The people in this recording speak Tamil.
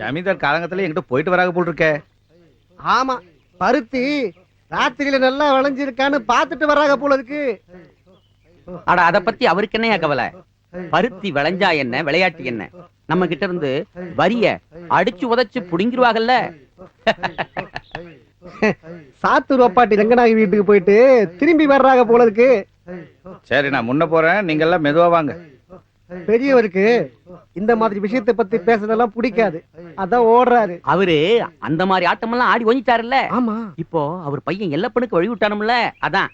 ஜமீன்தார் காலங்கத்துல எங்கிட்ட போயிட்டு வராங்க போல் இருக்க. ஆமா, பருத்தி ராத்திரியில நல்லா விளைஞ்சிருக்கான்னு பாத்துட்டு வராங்க போல இருக்கு. அட அத பத்தி அவருக்கு என்னையா கவலை? பருத்தி விளைஞ்சா என்ன, விளையாட்டு என்ன? நம்ம கிட்ட இருந்து வரிய அடிச்சு உதைச்சு புடுங்கிருவாங்கல்ல. சாத்தூர் ஒப்பாட்டி ரங்கநாயகி வீட்டுக்கு போயிட்டு திரும்பி வர்றாங்க போல இருக்கு. சரி, நான் முன்ன போறேன், நீங்க எல்லாம் மெதுவா வாங்க. பெரியவருக்கு இந்த மாதிரி விஷயத்தை பத்தி பேசுறதெல்லாம் பிடிக்காது, அதான் ஓடுறாரு. அவரு அந்த மாதிரி ஆட்டம் எல்லாம் ஆடி ஒஞ்சிட்டாருல்ல. ஆமா, இப்போ அவர் பையன் எல்லப்பனுக்கு வழி விட்டானும்ல, அதான்